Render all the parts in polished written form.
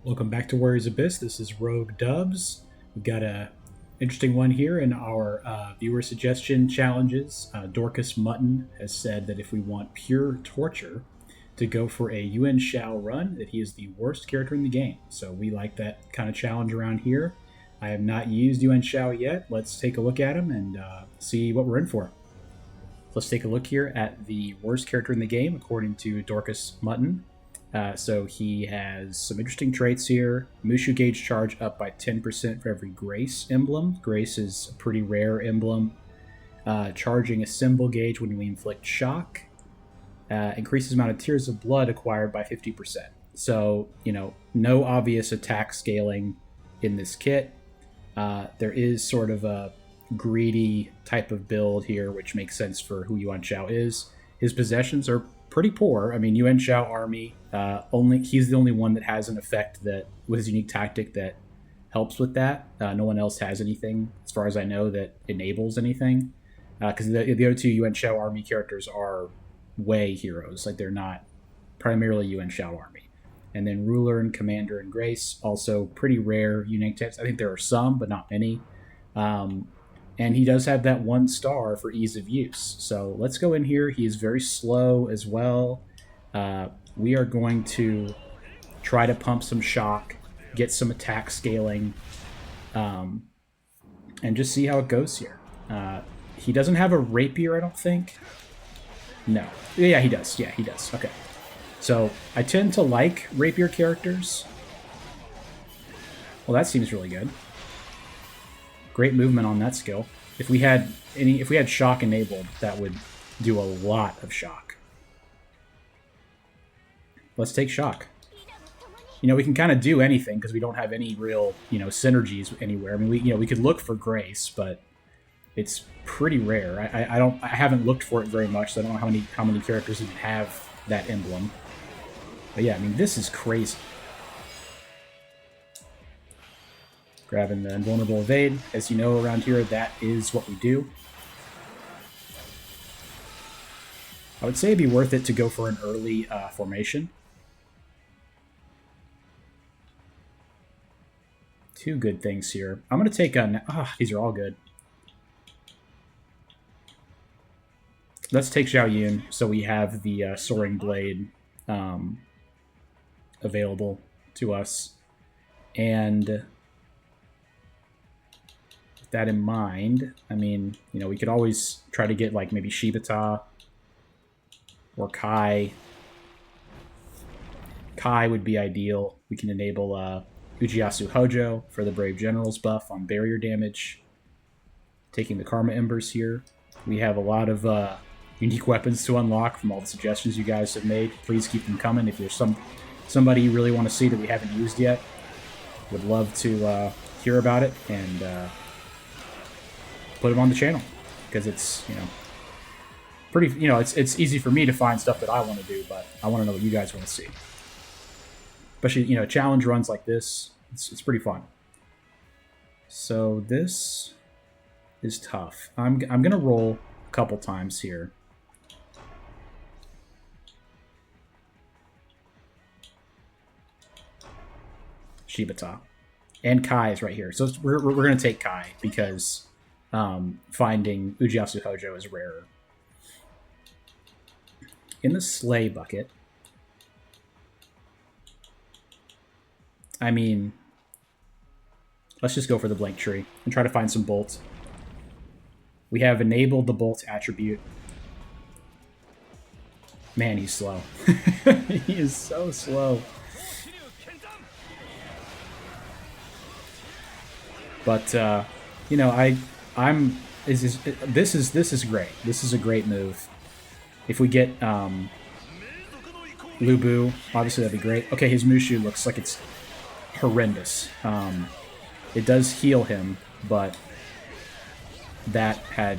Welcome back to Warriors Abyss. This is Rogue Dubs. We've got a interesting one here in our viewer suggestion challenges. Dorcas Mutton has said that if we want pure torture, to go for a Yuan Shao run, that he is the worst character in the game. So we like that kind of challenge around here. I have not used Yuan Shao yet. Let's take a look at him and see what we're in for. Let's take a look here at the worst character in the game, according to Dorcas Mutton. So he has some interesting traits here. Mushu gauge charge up by 10% for every Grace emblem. Grace is a pretty rare emblem. Charging a symbol gauge when we inflict shock. Increases amount of tears of blood acquired by 50%. So, no obvious attack scaling in this kit. There is sort of a greedy type of build here, which makes sense for who Yuan Shao is. His possessions are pretty poor. I mean, Yuan Shao army, he's the only one that has an effect that, with his unique tactic, that helps with that. No one else has anything, as far as I know, that enables anything. Because the other two Yuan Shao army characters are way heroes. Like, they're not primarily Yuan Shao army. And then Ruler and Commander and Grace, also pretty rare unique types. I think there are some, but not many. And he does have that 1 star for ease of use. So let's go in here. He is very slow as well. We are going to try to pump some shock, get some attack scaling, and just see how it goes here. He doesn't have a rapier, I don't think. No. Yeah, he does. Yeah, he does. Okay. So I tend to like rapier characters. Well, that seems really good. Great movement on that skill. If we had shock enabled, that would do a lot of shock. Let's take shock. We can kind of do anything because we don't have any real, synergies anywhere. I mean, we could look for Grace, but it's pretty rare. I haven't looked for it very much, so I don't know how many characters even have that emblem. But yeah, I mean, this is crazy. Grabbing the invulnerable evade. As you know, around here, that is what we do. I would say it'd be worth it to go for an early formation. Two good things here. I'm going to take a... these are all good. Let's take Zhao Yun, so we have the Soaring Blade available to us. And that in mind, I mean, we could always try to get, like, maybe Shibata or Kai. Kai would be ideal. We can enable Ujiyasu Hojo for the Brave General's buff on barrier damage. Taking the Karma Embers here. We have a lot of unique weapons to unlock from all the suggestions you guys have made. Please keep them coming. If there's somebody you really want to see that we haven't used yet, would love to hear about it and put them on the channel, because it's pretty, it's easy for me to find stuff that I want to do, but I want to know what you guys want to see, especially challenge runs like this. It's pretty fun. So this is tough. I'm gonna roll a couple times here. Shibata and Kai is right here, so we're gonna take Kai because finding Ujiyasu Hojo is rarer. In the Slay bucket, I mean, let's just go for the Blank Tree and try to find some bolts. We have enabled the bolt attribute. Man, he's slow. He is so slow. But this is great. This is a great move. If we get Lubu, obviously that'd be great. Okay, his Mushu looks like it's horrendous. It does heal him, but that had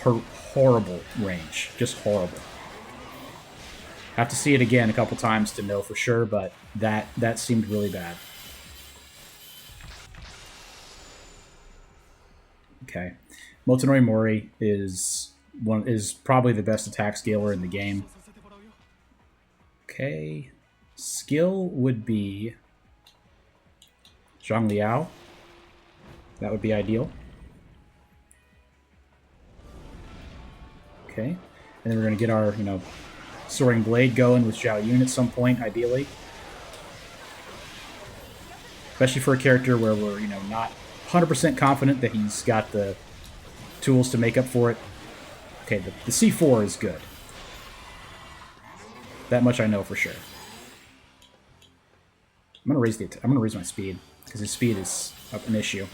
horrible range. Just horrible. Have to see it again a couple times to know for sure, but that seemed really bad. Okay. Motonori Mori is probably the best attack scaler in the game. Okay. Skill would be Zhang Liao. That would be ideal. Okay. And then we're going to get our, Soaring Blade going with Zhao Yun at some point, ideally. Especially for a character where we're, not 100% confident that he's got the tools to make up for it. Okay, the C4 is good. That much I know for sure. I'm gonna raise my speed because his speed is an issue.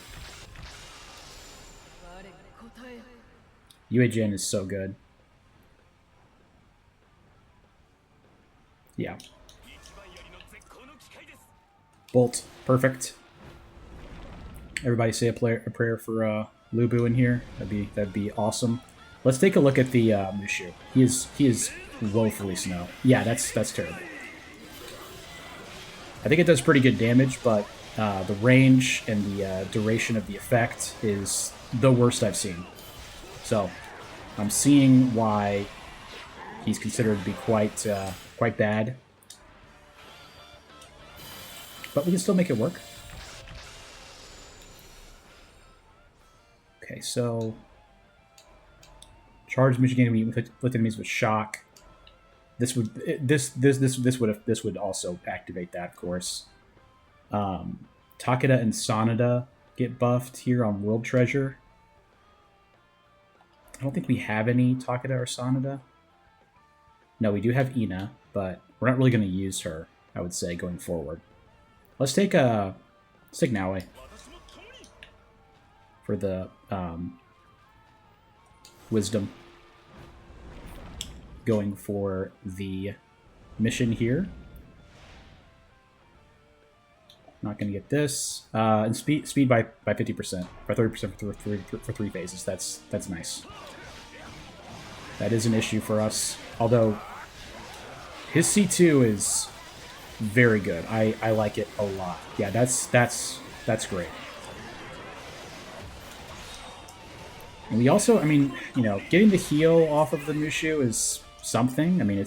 Yue Jin is so good. Yeah. Bolt, perfect. Everybody say a prayer for Lu Bu in here. That'd be awesome. Let's take a look at the Mushu. He is woefully slow. Yeah, that's terrible. I think it does pretty good damage, but the range and the duration of the effect is the worst I've seen. So I'm seeing why he's considered to be quite bad, but we can still make it work. Okay, so charge Michigan with enemies with shock. This would also activate that, of course. Takeda and Sanada get buffed here on World Treasure. I don't think we have any Takeda or Sanada. No, we do have Ina, but we're not really going to use her, I would say, going forward. Let's take Naue for the wisdom. Going for the mission here. Not going to get this. And speed by 50%, by 30% for three phases. That's nice. That is an issue for us. Although his C2 is very good. I like it a lot. Yeah, that's great. And we also, I mean, getting the heal off of the Mushu is something. I mean,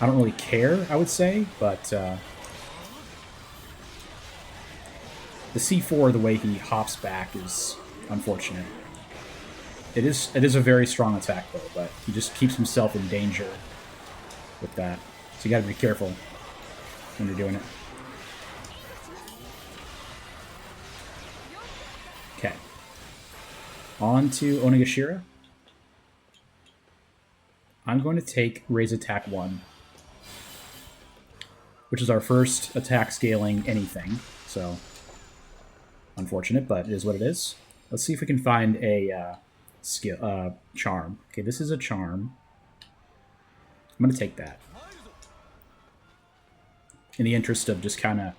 I don't really care, I would say, but the C4, the way he hops back, is unfortunate. It is a very strong attack, though, but he just keeps himself in danger with that. So you gotta be careful when you're doing it. Okay. On to Onigashira. I'm going to take Raise Attack 1, which is our first attack scaling anything, so unfortunate, but it is what it is. Let's see if we can find a charm. Okay, this is a charm. I'm going to take that. In the interest of just kind of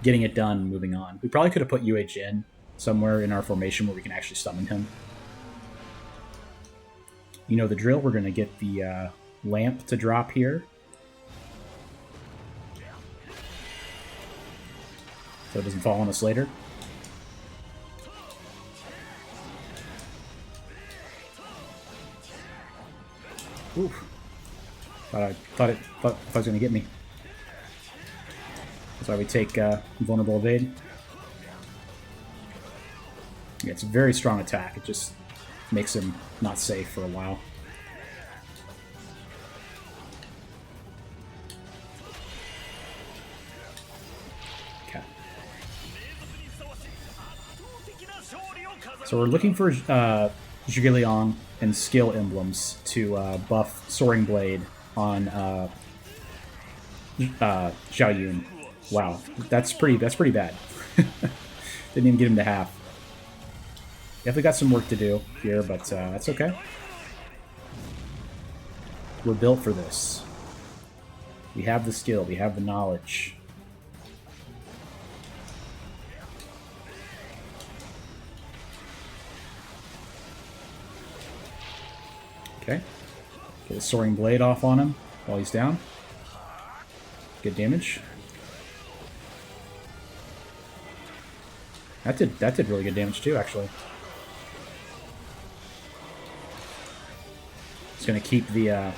getting it done and moving on. We probably could have put Yue Jin somewhere in our formation where we can actually summon him. You know the drill. We're going to get the lamp to drop here. So it doesn't fall on us later. Oof. Thought it was going to get me. That's why we take Vulnerable Evade. Yeah, it's a very strong attack. It just makes him not safe for a while. Okay. So we're looking for Zhuge Liang and skill emblems to buff Soaring Blade on Zhao Yun. Wow, that's pretty bad. Didn't even get him to half. Definitely got some work to do here, but that's okay. We're built for this. We have the skill, we have the knowledge. Okay. Get a Soaring Blade off on him while he's down. Good damage. That did really good damage too, actually. Just gonna keep the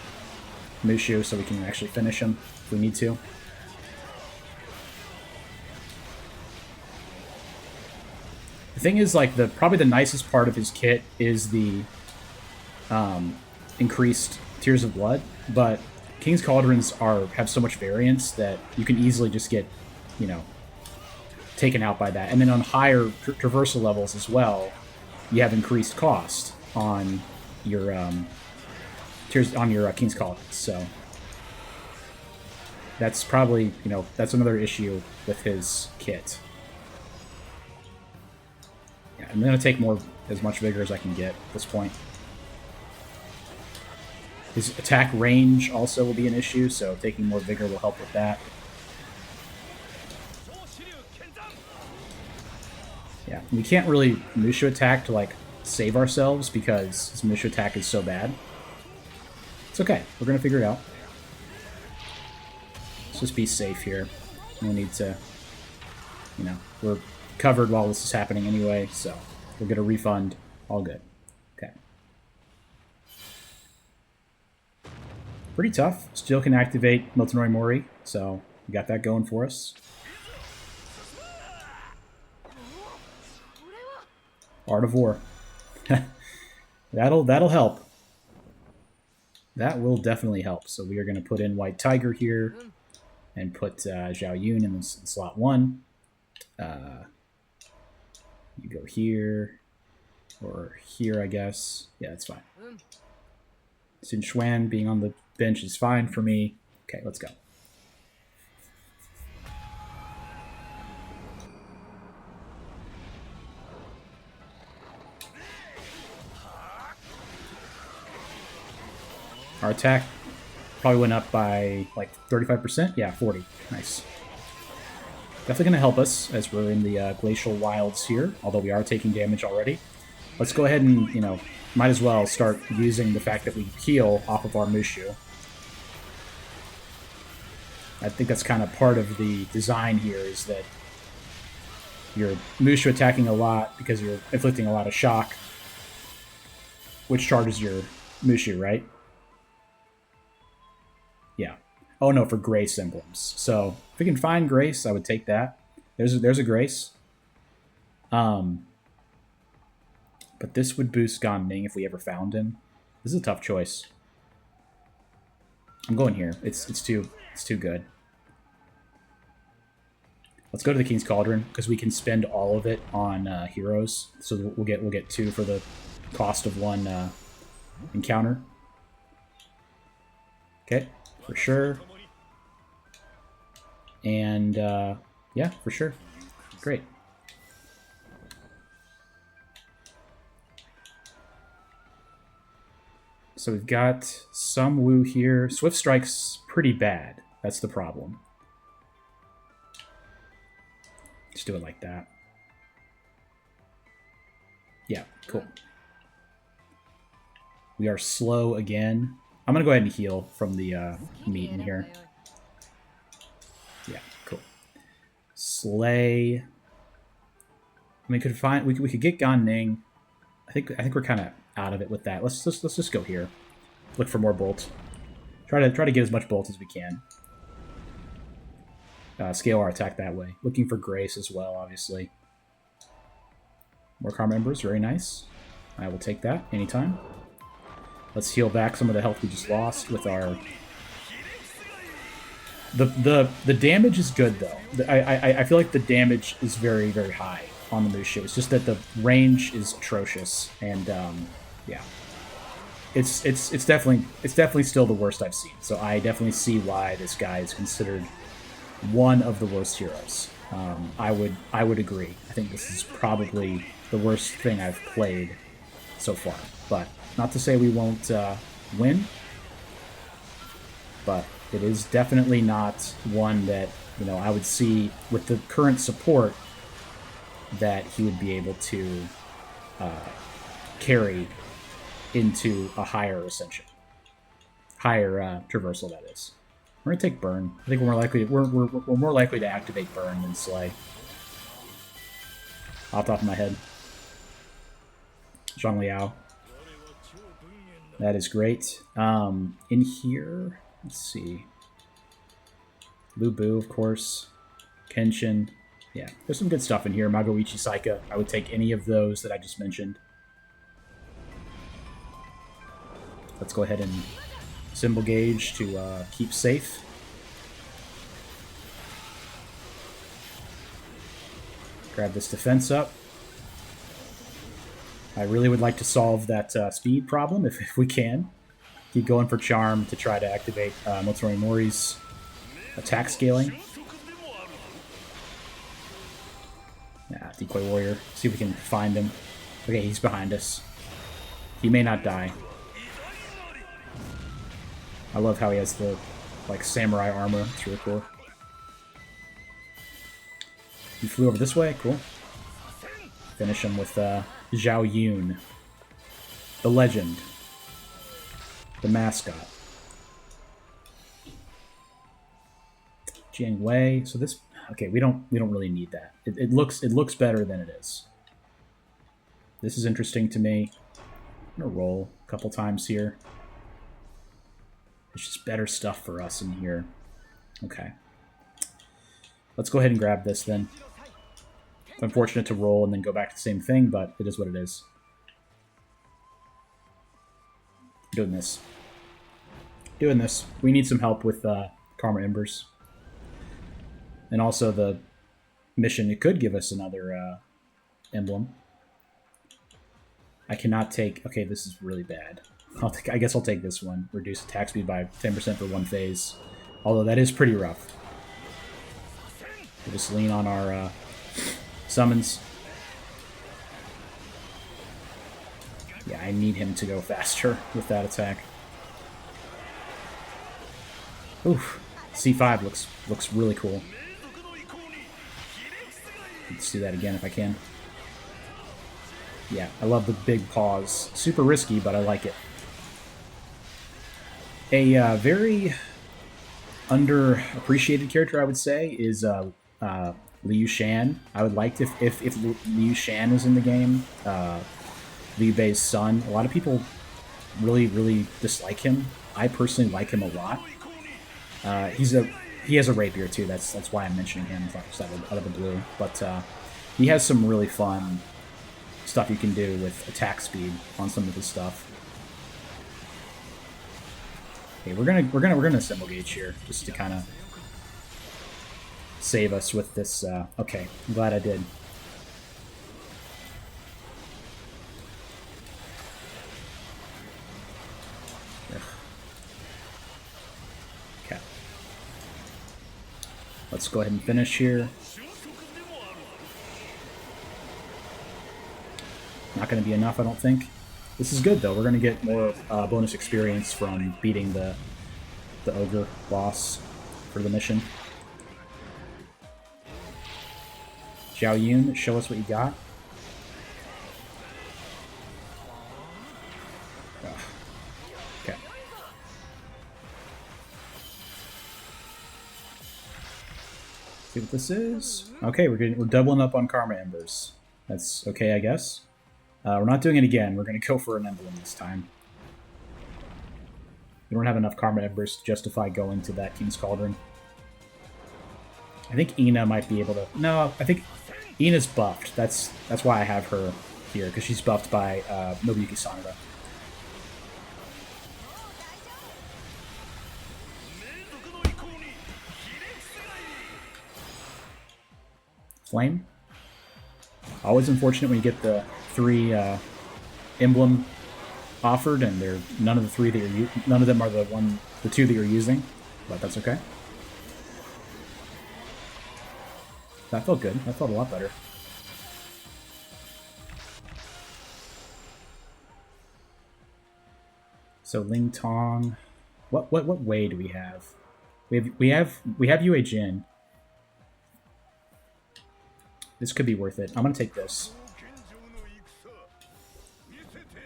Mushu so we can actually finish him if we need to. The thing is, like, probably the nicest part of his kit is the increased Tears of Blood, but King's Cauldrons have so much variance that you can easily just get, you know, taken out by that. And then on higher traversal levels as well, you have increased cost on your King's Cauldrons. So that's probably, you know, that's another issue with his kit. Yeah, I'm gonna take as much vigor as I can get at this point. His attack range also will be an issue, so taking more vigor will help with that. Yeah, we can't really Mushu attack to, like, save ourselves because his Mushu attack is so bad. It's okay. We're going to figure it out. Let's just be safe here. No need to, you know, we're covered while this is happening anyway, so we'll get a refund. All good. Okay. Pretty tough. Still can activate Miltonori Mori, so we got that going for us. Art of War. That'll help. That will definitely help. So we are going to put in White Tiger here and put Zhao Yun in slot 1. You go here or here, I guess. Yeah, that's fine. Sun Xuan being on the bench is fine for me. Okay, let's go. Our attack probably went up by like 35%. Yeah, 40. Nice. Definitely going to help us as we're in the glacial wilds here, although we are taking damage already. Let's go ahead and, you know, might as well start using the fact that we heal off of our Mushu. I think that's kind of part of the design here, is that you're Mushu attacking a lot because you're inflicting a lot of shock, which charges your Mushu, right? Yeah. Oh no, for Grace emblems. So if we can find Grace, I would take that. There's a Grace. But this would boost Gan Ning if we ever found him. This is a tough choice. I'm going here. It's too good. Let's go to the King's Cauldron because we can spend all of it on heroes. So we'll get 2 for the cost of 1 encounter. Okay, for sure. And yeah, for sure. Great. So we've got some Wu here. Swift Strike's pretty bad. That's the problem. Just do it like that. Yeah, cool. We are slow again. I'm going to go ahead and heal from the meat in here. Yeah, cool. Slay. I mean, we could get Gan Ning. I think we're kind of out of it with that. Let's just go here. Look for more bolt. Try to get as much bolt as we can. Scale our attack that way. Looking for Grace as well, obviously. More Karma Embers, very nice. I will take that anytime. Let's heal back some of the health we just lost with our... The damage is good, though. I feel like the damage is very, very high on the Mushu. It's just that the range is atrocious, and yeah, it's definitely still the worst I've seen. So I definitely see why this guy is considered one of the worst heroes. I would agree. I think this is probably the worst thing I've played so far. But not to say we won't win. But it is definitely not one that, you know, I would see with the current support that he would be able to carry into a higher ascension, higher traversal. That is. We're gonna take Burn. I think we're more likely to activate Burn than Slay. Off the top of my head, Zhang Liao. That is great. In here, let's see. Lu Bu, of course. Kenshin. Yeah, there's some good stuff in here. Magoichi Saika. I would take any of those that I just mentioned. Let's go ahead and symbol gauge to keep safe. Grab this defense up. I really would like to solve that speed problem if we can. Keep going for Charm to try to activate Motori Mori's attack scaling. Yeah, Decoy Warrior. See if we can find him. Okay, he's behind us. He may not die. I love how he has the like samurai armor. It's really cool. He flew over this way. Cool. Finish him with Zhao Yun, the legend, the mascot. Jiang Wei. So this, okay, we don't really need that. It looks better than it is. This is interesting to me. I'm gonna roll a couple times here. There's just better stuff for us in here. Okay. Let's go ahead and grab this then. It's unfortunate to roll and then go back to the same thing, but it is what it is. Doing this. Doing this. We need some help with Karma Embers. And also the mission, it could give us another emblem. I cannot take... Okay, this is really bad. I guess I'll take this one. Reduce attack speed by 10% for one phase. Although that is pretty rough. We'll just lean on our summons. Yeah, I need him to go faster with that attack. Oof. C5 looks really cool. Let's do that again if I can. Yeah, I love the big paws. Super risky, but I like it. A very underappreciated character, I would say, is Liu Shan. I would like to, if Liu Shan was in the game, Liu Bei's son. A lot of people really dislike him. I personally like him a lot. He has a rapier too. That's why I'm mentioning him. Just out of the blue. But he has some really fun stuff you can do with attack speed on some of his stuff. Okay, we're gonna symbol gauge here just to kind of save us with this. Okay, I'm glad I did. Ugh. Okay, let's go ahead and finish here. Not going to be enough, I don't think. This is good, though. We're going to get more bonus experience from beating the ogre boss for the mission. Zhao Yun, show us what you got. Ugh. Okay. See what this is. Okay, we're doubling up on Karma Embers. That's okay, I guess. We're not doing it again. We're going to go for an emblem this time. We don't have enough Karma Embers to justify going to that King's Cauldron. I think Ina might be able to... No, I think Ina's buffed. That's why I have her here, because she's buffed by Nobuyuki Sanada. Flame? Always unfortunate when you get the 3 emblem offered, and they're none of the 3 that you're none of them are the 2 that you're using, but that's okay. That felt good. That felt a lot better. So Ling Tong, what way do we have? We have Yue Jin. This could be worth it. I'm gonna take this.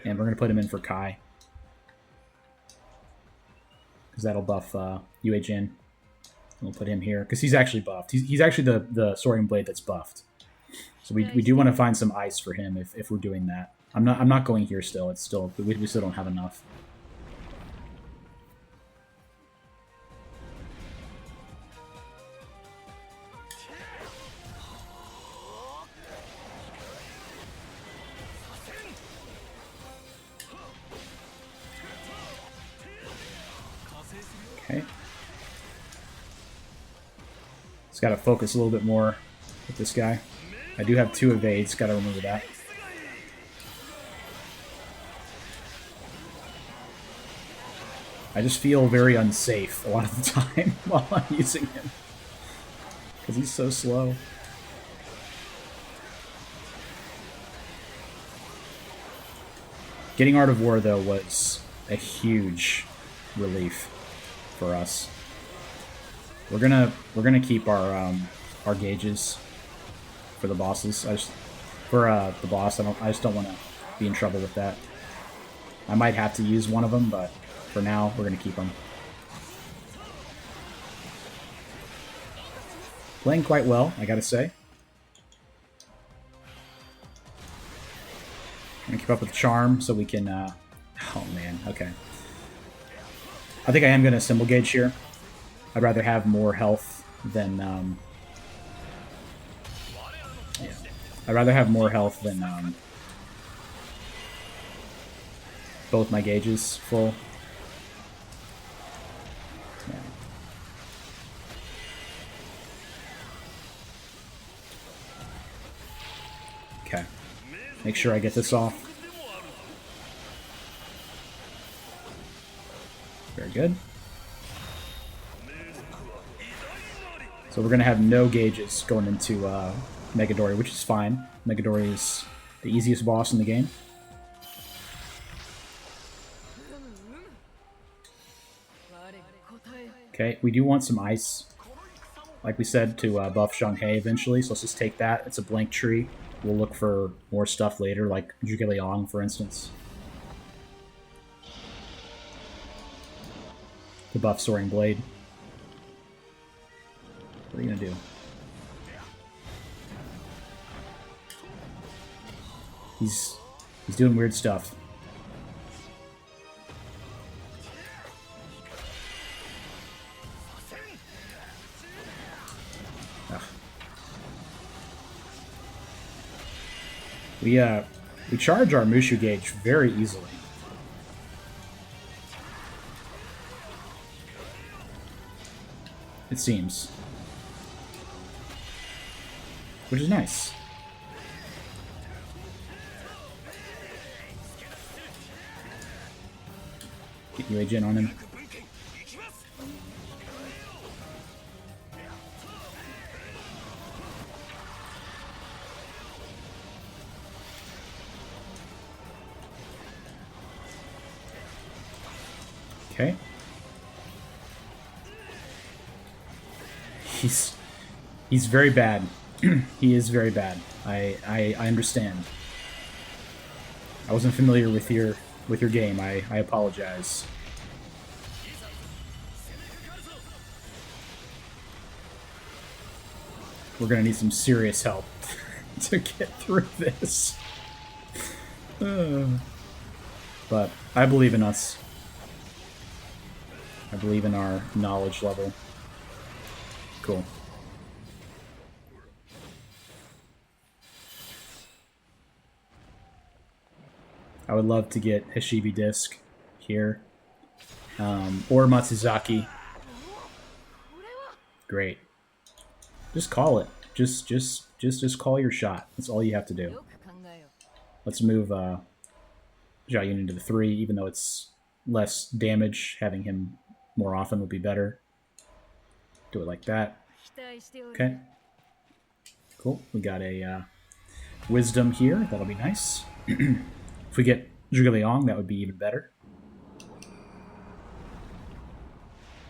And we're going to put him in for Kai. Because that'll buff Yue Jin. We'll put him here. Because he's actually buffed. He's actually the Soaring Blade that's buffed. So we do want to find some ice for him if we're doing that. I'm not going here still. It's still... We still don't have enough. Just got to focus a little bit more with this guy. I do have 2 evades, got to remember that. I just feel very unsafe a lot of the time while I'm using him. Because he's so slow. Getting Art of War, though, was a huge relief for us. We're gonna keep our gauges for the bosses. For the boss, I just don't want to be in trouble with that. I might have to use one of them, but for now, we're gonna keep them. Playing quite well, I gotta say. I'm gonna keep up with Charm so we can. Oh man, okay. I think I am gonna Symbol Gauge here. I'd rather have more health than. Yeah, I'd rather have more health than both my gauges full. Yeah. Okay. Make sure I get this off. Very good. So we're going to have no gauges going into Megadori, which is fine. Megadori is the easiest boss in the game. Okay, we do want some ice, like we said, to buff Shanghai eventually, so let's just take that. It's a blank tree. We'll look for more stuff later, like Zhuge Liang, for instance. To buff Soaring Blade. What are you gonna do? He's doing weird stuff. Ugh. We charge our Mushu gauge very easily. It seems. Which is nice. Get UA Jin on him. Okay. He's very bad. He is very bad. I understand. I wasn't familiar with your game. I apologize. We're gonna need some serious help to get through this. But I believe in us. I believe in our knowledge level. Cool. I would love to get Hashibi Disc here. Or Matsuzaki. Great. Just call it. Just call your shot. That's all you have to do. Let's move Zhao Yun into the 3, even though it's less damage. Having him more often would be better. Do it like that. Okay. Cool. We got a Wisdom here. That'll be nice. If we get Zhuge Liang, that would be even better.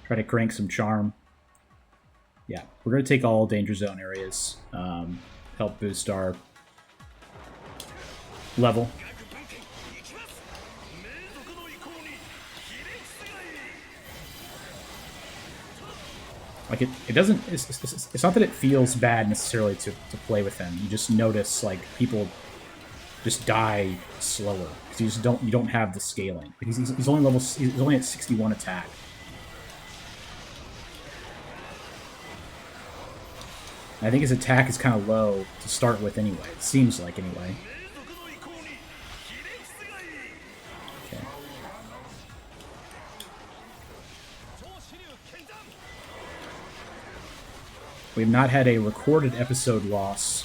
Try to crank some Charm. Yeah, we're going to take all Danger Zone areas. Help boost our level. Like it doesn't. It's not that it feels bad necessarily to play with him. You just notice like people just die slower because you don't have the scaling. He's only he's only at 61 attack. I think his attack is kind of low to start with anyway. It seems like anyway. Okay. We've not had a recorded episode loss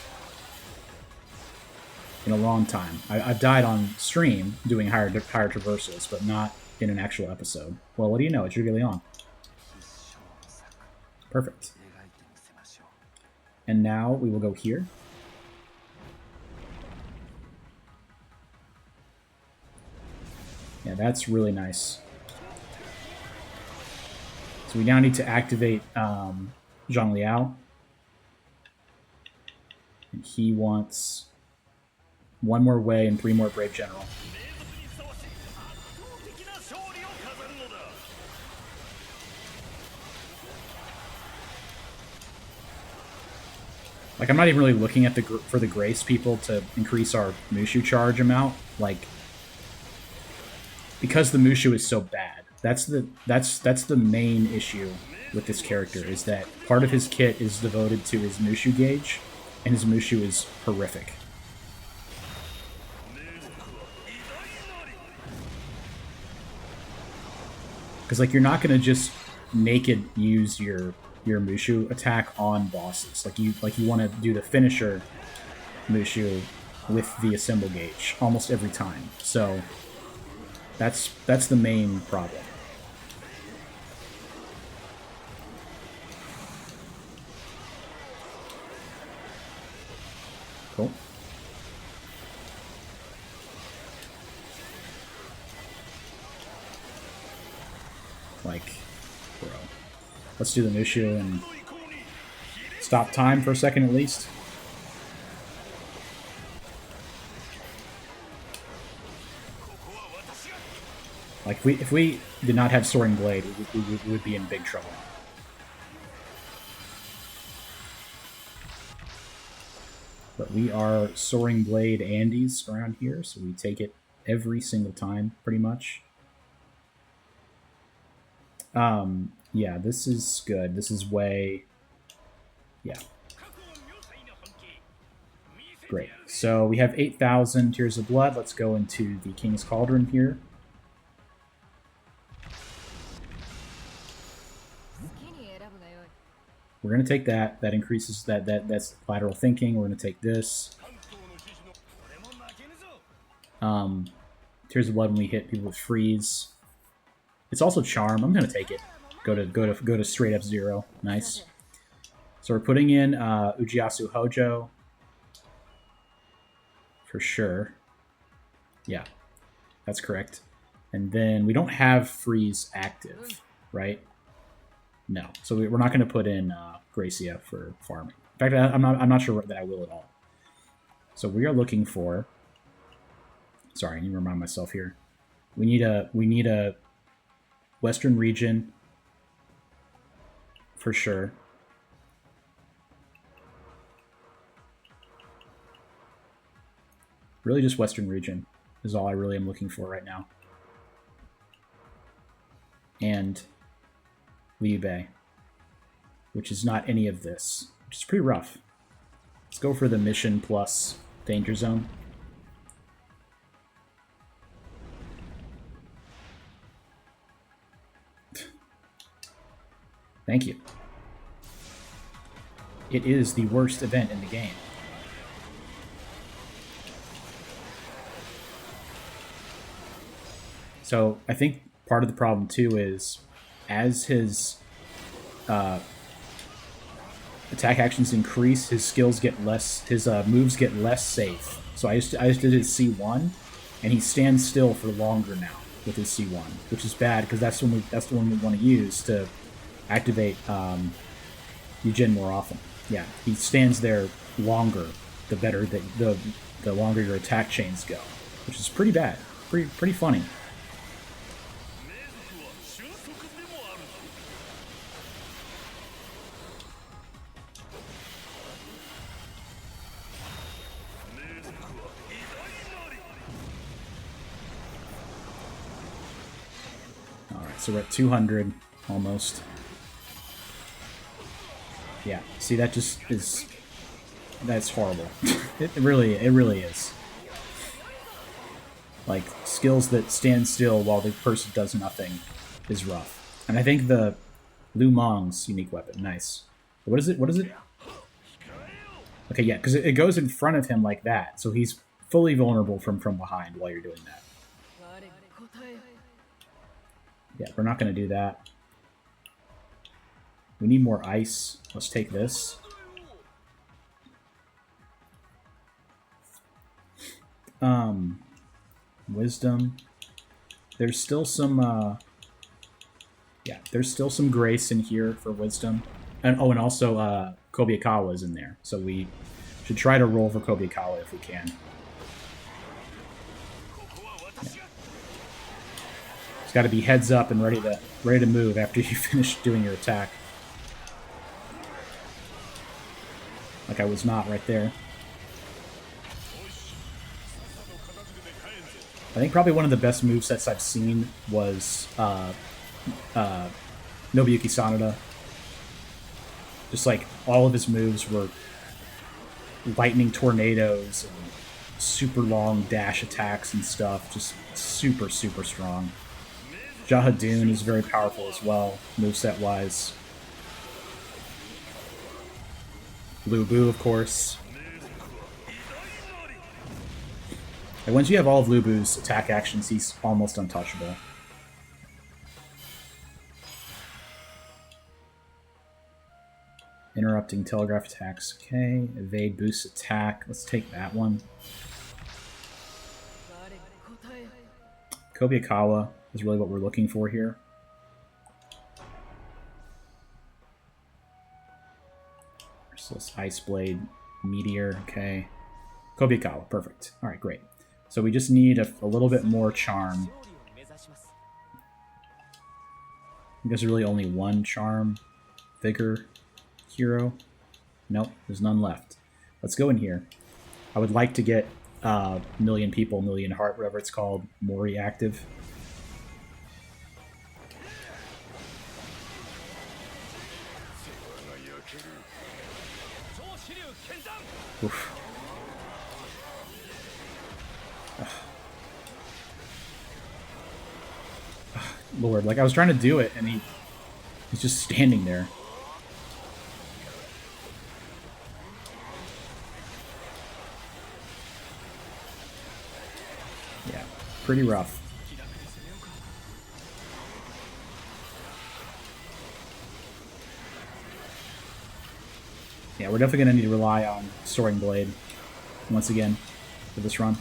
in a long time. I've died on stream doing higher traversals, but not in an actual episode. Well, what do you know? It's really on. Perfect. And now we will go here. Yeah, that's really nice. So we now need to activate Zhang Liao. And he wants 1 more Wei and 3 more Brave General. Like, I'm not even really looking at for the Grace people to increase our Mushu charge amount. Like, because the Mushu is so bad. That's the main issue with this character, is that part of his kit is devoted to his Mushu gauge, and his Mushu is horrific. Because, like, you're not going to just naked use your Mushu attack on bosses. Like you want to do the finisher Mushu with the assemble gauge almost every time. So that's the main problem. Cool. Like, bro. Let's do the Mushu and stop time for a second at least. Like, if we did not have Soaring Blade, we would be in big trouble. But we are Soaring Blade Andes around here, so we take it every single time, pretty much. Yeah, this is good. This is way... Yeah. Great. So we have 8,000 Tears of Blood. Let's go into the King's Cauldron here. We're going to take that. That increases that's lateral thinking. We're going to take this. Tears of Blood when we hit people with freeze. It's also Charm. I'm going to take it. Go to straight up 0. Nice. So we're putting in Ujiasu Hojo. For sure. Yeah. That's correct. And then we don't have freeze active, right? No. So we're not going to put in Gracia for farming. In fact, I'm not sure that I will at all. So we are looking for... Sorry, I need to remind myself here. We need a Western region for sure. Really just Western region is all I really am looking for right now. And Liu Bei, which is not any of this, which is pretty rough. Let's go for the mission plus danger zone. Thank you. It is the worst event in the game. So I think part of the problem too is as his attack actions increase, his skills get less, his moves get less safe. So I just did his C1, and he stands still for longer now with his C1, which is bad because that's the one we want to use to activate Yujin more often. Yeah, he stands there longer, the better the longer your attack chains go, which is pretty bad, pretty funny. So we're at 200 almost. Yeah, see, that just is, that's horrible. it really is. Like, skills that stand still while the person does nothing is rough. And I think the Lu Mong's unique weapon, nice. What is it? What is it? Okay, yeah, because it goes in front of him like that, so he's fully vulnerable from behind while you're doing that. Yeah, we're not going to do that. We need more ice. Let's take this. Wisdom. There's still some, yeah, there's still some grace in here for wisdom. And oh, and also, Kobyakawa is in there. So we should try to roll for Kobyakawa if we can. Yeah. It's got to be heads up and ready to move after you finish doing your attack. Like I was not right there. I think probably one of the best movesets I've seen was Nobuyuki Sanada. Just like all of his moves were lightning tornadoes and super long dash attacks and stuff. Just super, super strong. Jahadun is very powerful as well, moveset wise. Lu Bu, of course. And once you have all of Lu Bu's attack actions, he's almost untouchable. Interrupting telegraph attacks. Okay. Evade boost attack. Let's take that one. Kobyakawa is really what we're looking for here. There's this Ice Blade Meteor. Okay. Kobyakawa. Perfect. Alright, great. So we just need a little bit more charm. There's really only one charm. Vigor. Hero. Nope, there's none left. Let's go in here. I would like to get Million People, Million Heart, whatever it's called, more reactive. Oof. Lord, like I was trying to do it and he's just standing there. Yeah, pretty rough. Yeah, we're definitely going to need to rely on Soaring Blade once again for this run.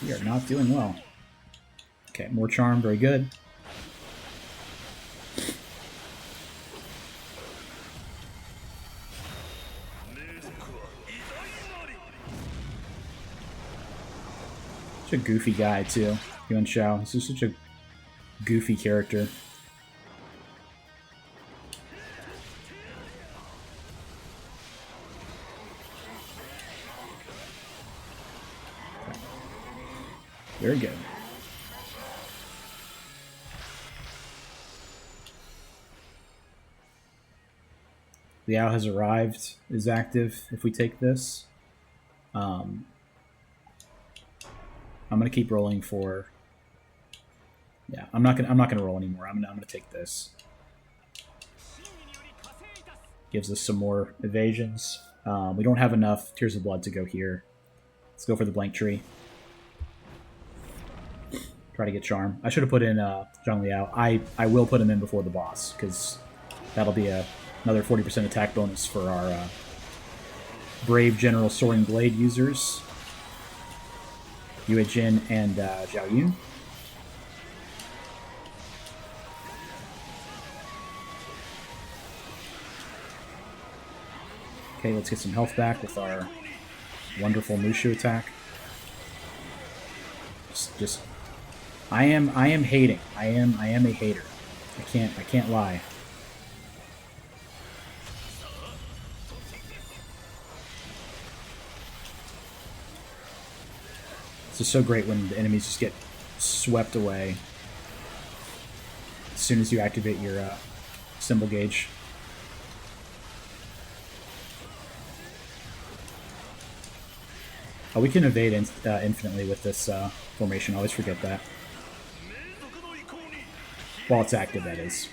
We are not doing well. Okay, more charm, very good. Such a goofy guy, too. Yuan Shao. This is such a goofy character. Very good. Liao has arrived, is active if we take this. I'm gonna keep rolling for. Yeah, I'm not gonna roll anymore. I'm gonna take this. Gives us some more evasions. We don't have enough Tears of Blood to go here. Let's go for the blank tree. Try to get charm. I should have put in Zhang Liao. I will put him in before the boss because that'll be another 40% attack bonus for our Brave General Soaring Blade users. Yue Jin and Zhao Yun. Okay, let's get some health back with our wonderful Mushu attack. Just I am hating. I am a hater. I can't lie. It's just so great when the enemies just get swept away as soon as you activate your symbol gauge. Oh, we can evade infinitely with this formation. I always forget that. While it's active, that is.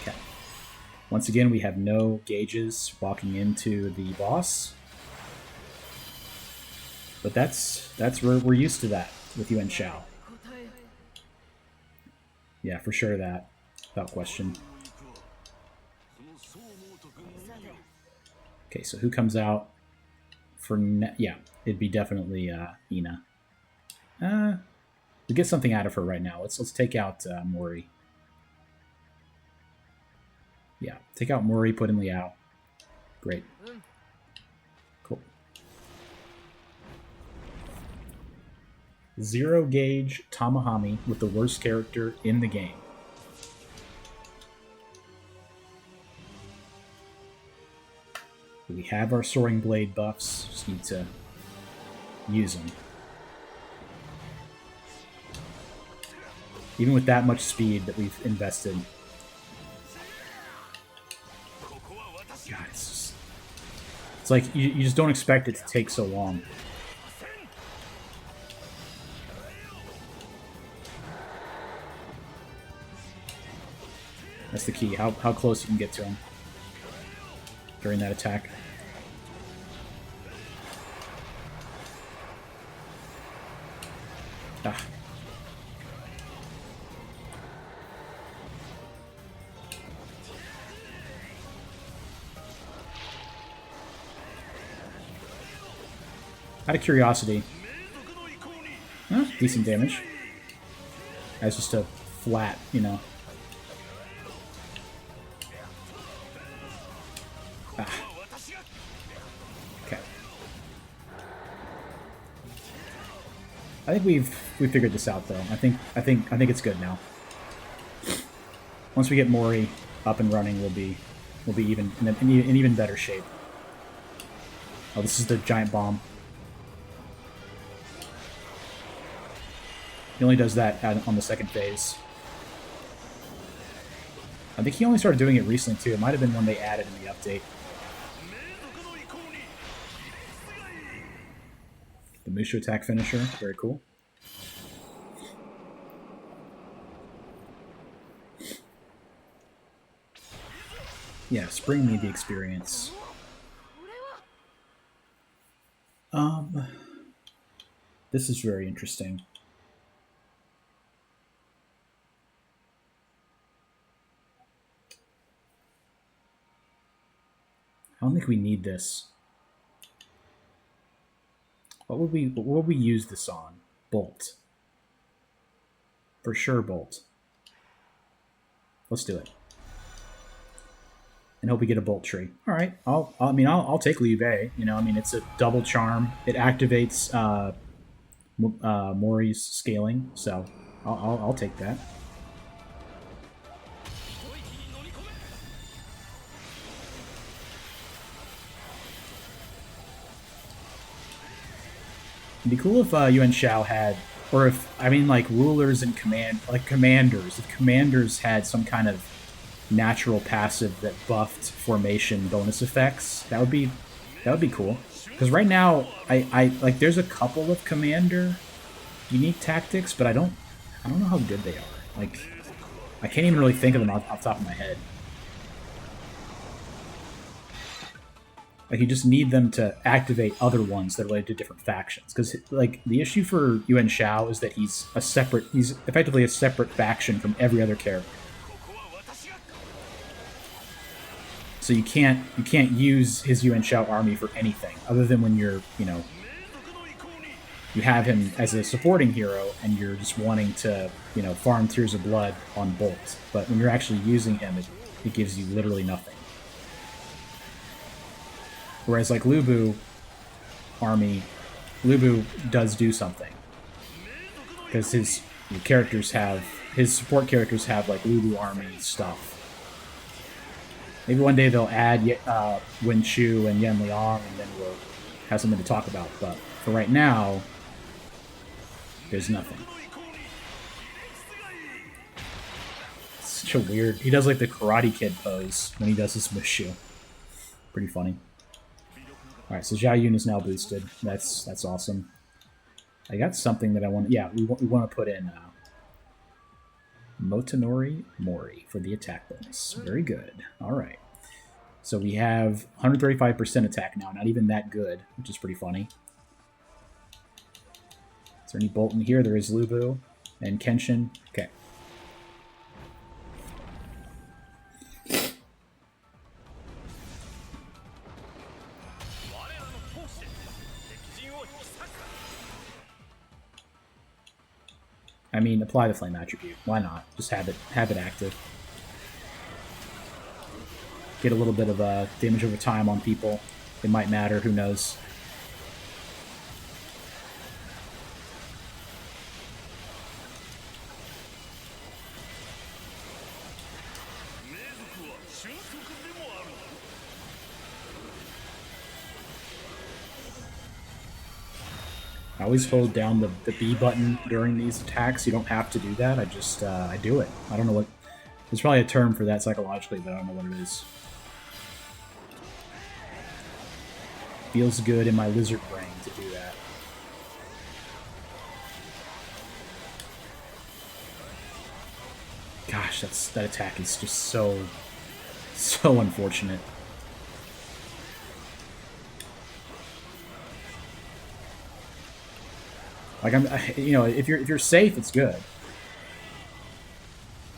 Okay. Once again, we have no gauges walking into the boss. But that's we're used to that with Yuan Shao. Yeah, for sure that. Without question. Okay, so who comes out for... yeah, it'd be definitely Ina. We get something out of her right now. Let's take out Mori. Yeah, take out Mori, put in Liao. Great. Cool. 0 gauge Tamahami with the worst character in the game. We have our Soaring Blade buffs. Just need to use them. Even with that much speed that we've invested. God, it's like you just don't expect it to take so long. That's the key, how close you can get to him during that attack. Ah. Out of curiosity, decent damage. That's just a flat, you know. Ah. Okay. I think we've figured this out though. I think it's good now. Once we get Mori up and running, we'll be even in even better shape. Oh, this is the giant bomb. He only does that on the second phase. I think he only started doing it recently too. It might have been when they added in the update. The Mushu attack finisher, very cool. Yeah, spring me the experience. This is very interesting. I don't think we need this. What would we use this on? Bolt. For sure, Bolt. Let's do it. And hope we get a Bolt tree. All right. I'll take Liu Bei. You know, I mean, it's a double charm. It activates Mori's scaling, so I'll take that. It'd be cool if Yuan Shao had, or if, I mean, like, rulers and commanders. If commanders had some kind of natural passive that buffed formation bonus effects, that would be cool. Because right now, I like, there's a couple of commander unique tactics, but I don't know how good they are. Like, I can't even really think of them off the top of my head. Like, you just need them to activate other ones that relate to different factions. Because, like, the issue for Yuan Shao is that he's effectively a separate faction from every other character. So you can't use his Yuan Shao army for anything other than when you're, you know, you have him as a supporting hero and you're just wanting to, you know, farm Tears of Blood on Bolt. But when you're actually using him, it gives you literally nothing. Whereas, like, Lu Bu army, Lu Bu does do something. Because his support characters have, like, Lu Bu army stuff. Maybe one day they'll add Wen Chu and Yan Liang, and then we'll have something to talk about. But for right now, there's nothing. It's such a weird... He does, like, the Karate Kid pose when he does his Mushu. Pretty funny. Alright, so Zhao Yun is now boosted. That's awesome. I got something that I want... Yeah, we want to put in Motonori Mori for the attack bonus. Very good. All right. So we have 135% attack now. Not even that good, which is pretty funny. Is there any bolt in here? There is Lubu and Kenshin. Okay. I mean, apply the flame attribute. Why not? Just have it active. Get a little bit of damage over time on people. It might matter. Who knows? I always hold down the B button during these attacks. You don't have to do that. I just, I do it. I don't know what... There's probably a term for that psychologically, but I don't know what it is. Feels good in my lizard brain to do that. Gosh, that attack is just so unfortunate. Like if you're safe, it's good.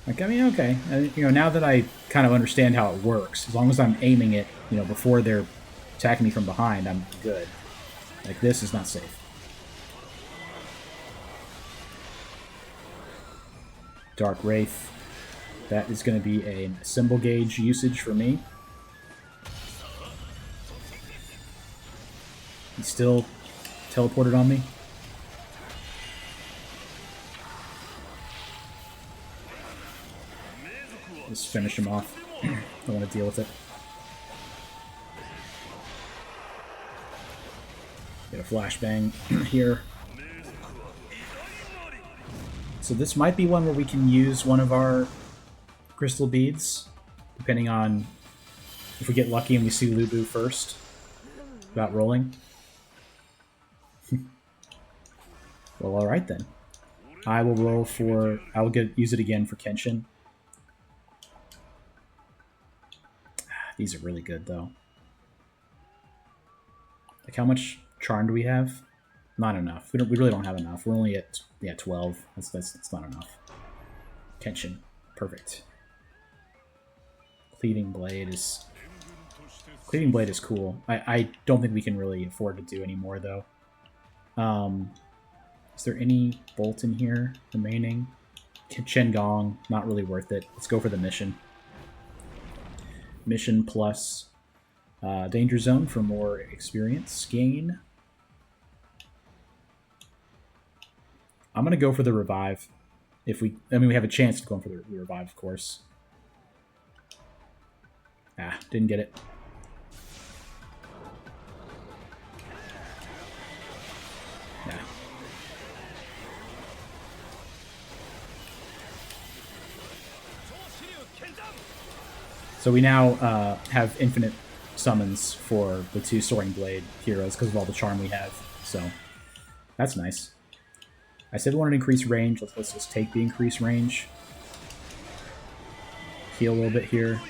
Like, I mean, okay, now that I kind of understand how it works, as long as I'm aiming it, before they're attacking me from behind, I'm good. Like, this is not safe. Dark Wraith. That is going to be a symbol gauge usage for me. He's still teleported on me. Just finish him off. Don't want to deal with it. Get a flashbang here. So this might be one where we can use one of our crystal beads, depending on if we get lucky and we see Lubu first, without rolling. Well, alright then. I will roll for... I will use it again for Kenshin. These are really good, though. Like, how much charm do we have? Not enough. We really don't have enough. We're only at 12. That's not enough. Kenshin, perfect. Cleaving blade is cool. I don't think we can really afford to do any more though. Is there any bolt in here remaining? Chen Gong, not really worth it. Let's go for the mission. Mission plus Danger Zone for more experience gain. I'm going to go for the revive. We have a chance to go for the revive, of course. Ah, didn't get it. Nah. So we now have infinite summons for the two Soaring Blade heroes because of all the charm we have. So that's nice. I said we wanted to increase range. Let's just take the increased range. Heal a little bit here.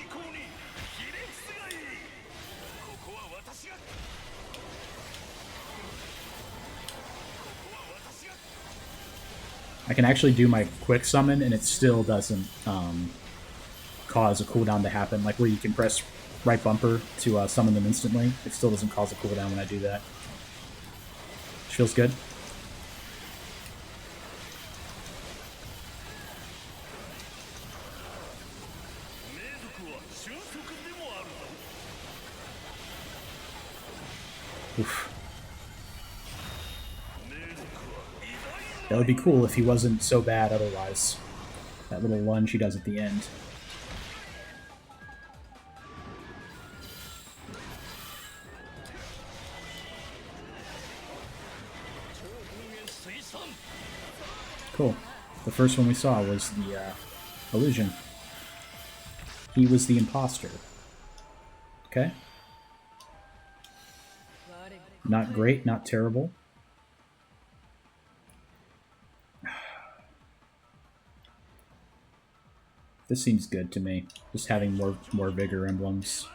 I can actually do my quick summon and it still doesn't cause a cooldown to happen. Like where you can press right bumper to summon them instantly. It still doesn't cause a cooldown when I do that. Which feels good. Oof. That would be cool if he wasn't so bad otherwise. That little lunge he does at the end. Cool. The first one we saw was the illusion. He was the imposter. Okay. Not great, not terrible. This seems good to me. Just having more vigor emblems.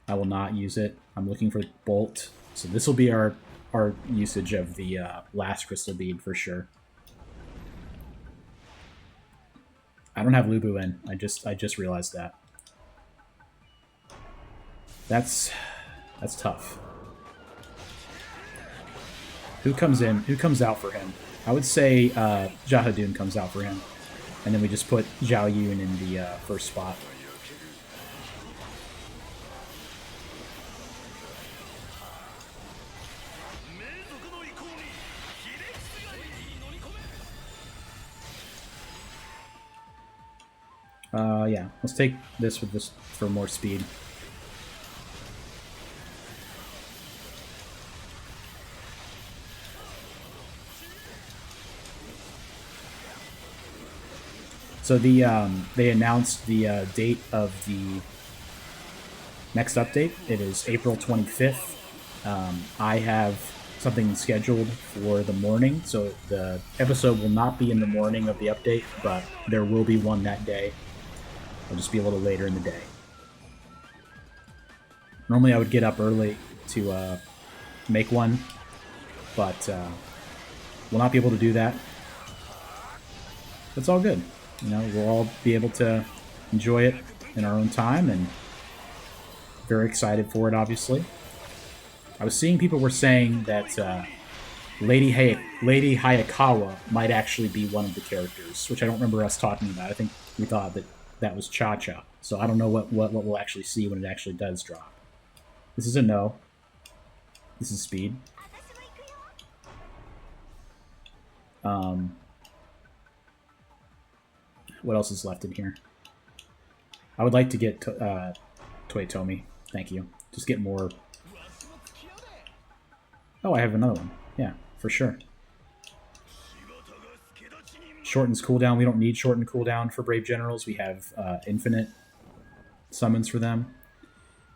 I will not use it. I'm looking for Bolt. So this will be our usage of the last crystal bead for sure. I don't have Lubu in. I just realized that. That's tough. Who comes in? Who comes out for him? I would say Jahadun comes out for him. And then we just put Zhao Yun in the first spot. Yeah, let's take this with this for more speed. So they announced the date of the next update. It is April 25th. I have something scheduled for the morning, so the episode will not be in the morning of the update, but there will be one that day. It'll just be a little later in the day. Normally I would get up early to make one, but we'll not be able to do that. It's all good. You know, we'll all be able to enjoy it in our own time, and very excited for it, obviously. I was seeing people were saying that Lady Hayakawa might actually be one of the characters, which I don't remember us talking about. I think we thought that was Cha-Cha. So I don't know what we'll actually see when it actually does drop. This is a no. This is speed. What else is left in here? I would like to get Toyotomi. Thank you. Just get more. Oh, I have another one. Yeah, for sure. Shortens cooldown. We don't need shortened cooldown for Brave Generals. We have infinite summons for them.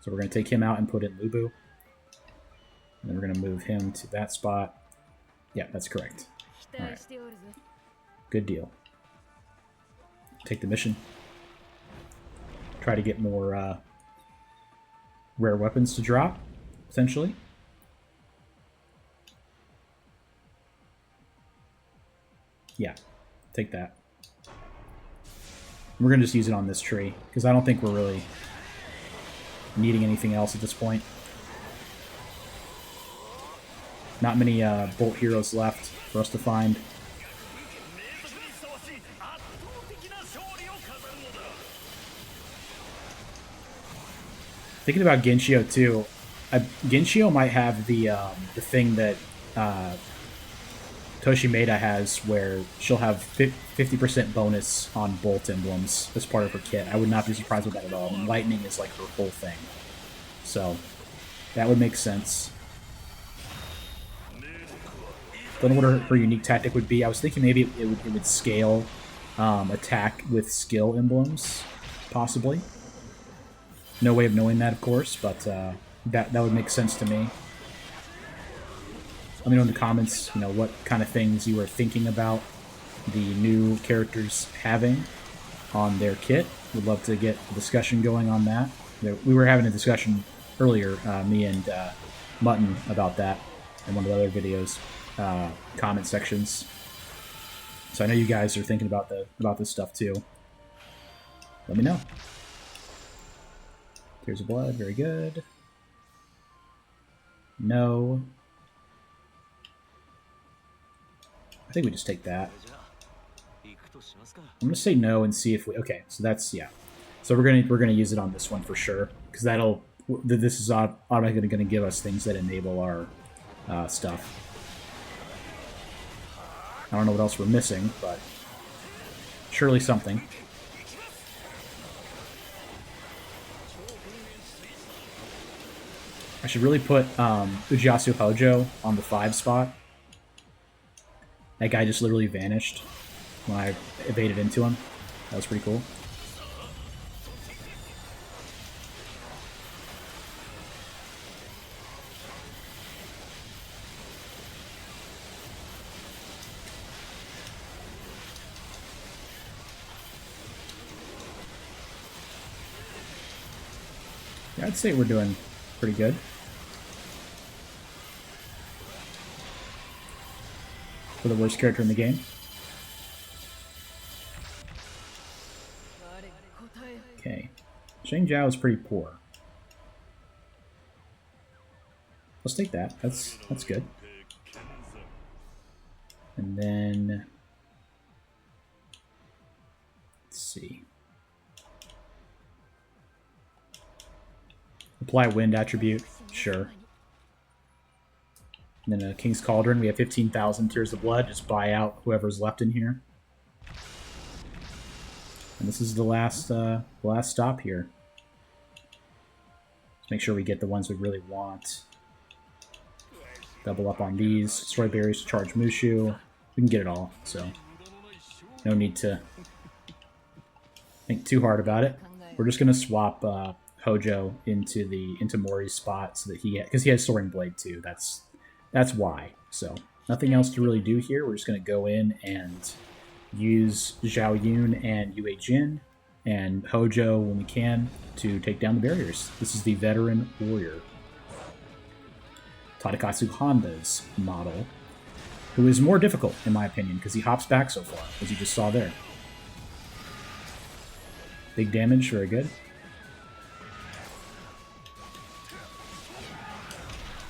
So we're going to take him out and put in Lubu. And then we're going to move him to that spot. Yeah, that's correct. All right. Good deal. Take the mission. Try to get more rare weapons to drop, essentially. Yeah, take that. We're going to just use it on this tree, because I don't think we're really needing anything else at this point. Not many Bolt heroes left for us to find. Thinking about Genshio too, Genshio might have the thing that Toshimeda has, where she'll have 50% bonus on Bolt emblems as part of her kit. I would not be surprised with that at all. And Lightning is like her whole thing, so that would make sense. Don't know what her unique tactic would be. I was thinking maybe it would scale attack with skill emblems, possibly. No way of knowing that, of course, but that would make sense to me. Let me know in the comments, you know, what kind of things you were thinking about the new characters having on their kit. Would love to get a discussion going on that. We were having a discussion earlier, me and Mutton, about that in one of the other videos, comment sections. So I know you guys are thinking about this stuff too. Let me know. Tears of Blood, very good. No. I think we just take that. I'm gonna say no and see if we. Okay, so that's, yeah. So we're gonna use it on this one for sure, because this is automatically gonna give us things that enable our stuff. I don't know what else we're missing, but surely something. I should really put Ujiasu Hojo on the 5 spot. That guy just literally vanished when I evaded into him. That was pretty cool. Yeah, I'd say we're doing pretty good. For the worst character in the game. Okay. Shang Jiao is pretty poor. Let's take that. That's good. And then let's see. Apply wind attribute. Sure. And then a King's Cauldron. We have 15,000 Tears of Blood. Just buy out whoever's left in here. And this is the last stop here. Let's make sure we get the ones we really want. Double up on these. Destroy berries to charge Mushu. We can get it all, so no need to think too hard about it. We're just gonna swap Hojo into Mori's spot so that because he has Soaring Blade too. That's why. So nothing else to really do here. We're just gonna go in and use Zhao Yun and Yue Jin and Hojo when we can to take down the barriers. This is the Veteran Warrior. Tadakatsu Honda's model, who is more difficult, in my opinion, because he hops back so far, as you just saw there. Big damage, very good.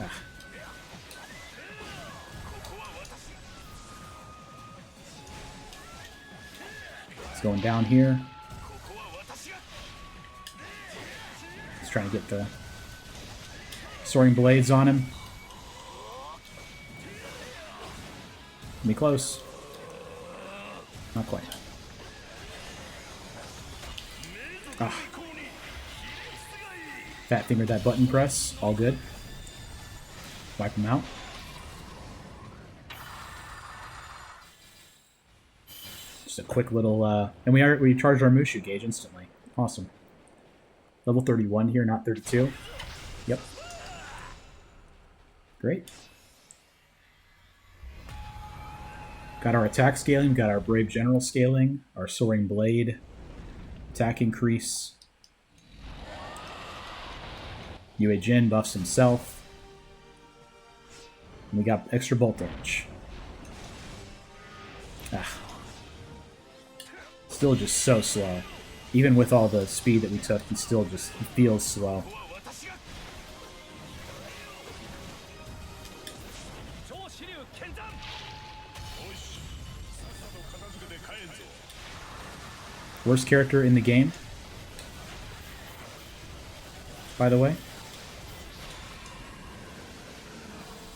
Ah. It's going down here. He's trying to get the Soaring Blades on him. Be close. Not quite. Ah. Fat fingered that button press. All good. Wipe him out. Just a quick little... and we charged our Mushu gauge instantly. Awesome. Level 31 here, not 32. Yep. Great. Got our attack scaling, got our Brave General scaling, our Soaring Blade attack increase. Yue Jin buffs himself. And we got extra bolt damage. Ah. Still just so slow. Even with all the speed that we took, he feels slow. Worst character in the game, by the way.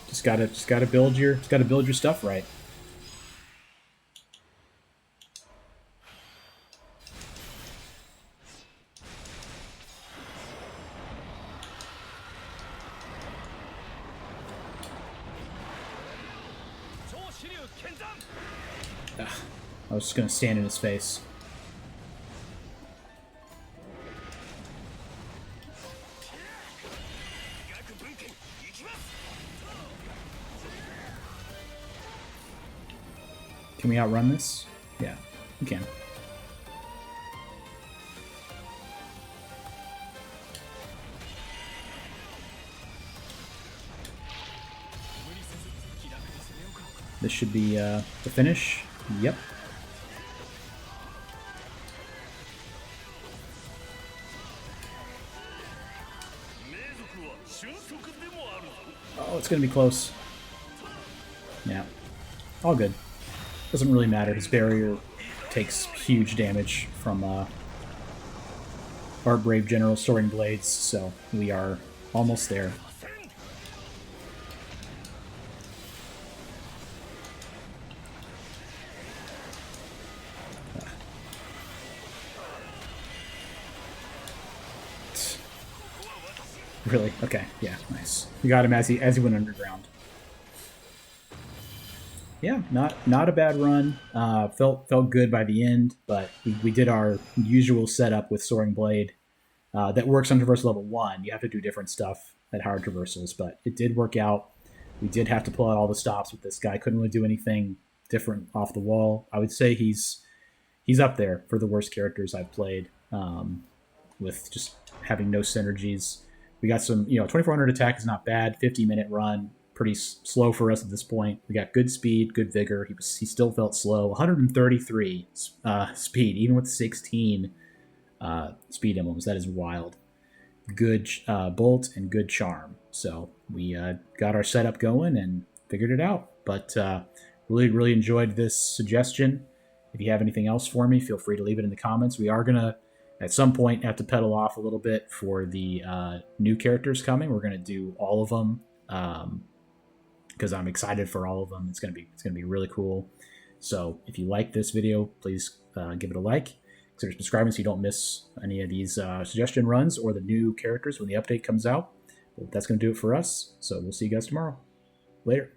Just gotta build your stuff right. Ugh, I was just gonna stand in his face. Can we outrun this? Yeah, we can. This should be the finish. Yep. Oh, it's going to be close. Yeah. All good. Doesn't really matter. His barrier takes huge damage from our Brave General Soaring Blades, so we are almost there. Really? Okay. Yeah. Nice. We got him as he went underground. Yeah, not a bad run. Felt good by the end, but we did our usual setup with Soaring Blade that works on traversal level 1. You have to do different stuff at higher traversals, but it did work out. We did have to pull out all the stops with this guy. Couldn't really do anything different off the wall. I would say he's up there for the worst characters I've played. with just having no synergies. We got some, 2400 attack is not bad. 50-minute run, pretty slow for us at this point. We got good speed, good vigor. He still felt slow. 133 speed, even with 16 speed emblems. That is wild. Good bolt and good charm. So we got our setup going and figured it out. But really enjoyed this suggestion. If you have anything else for me, feel free to leave it in the comments. We are going to, at some point, have to pedal off a little bit for the new characters coming. We're going to do all of them because I'm excited for all of them. It's going to be really cool. So if you like this video, please give it a like. Consider subscribing so you don't miss any of these suggestion runs or the new characters when the update comes out. But that's going to do it for us. So we'll see you guys tomorrow. Later.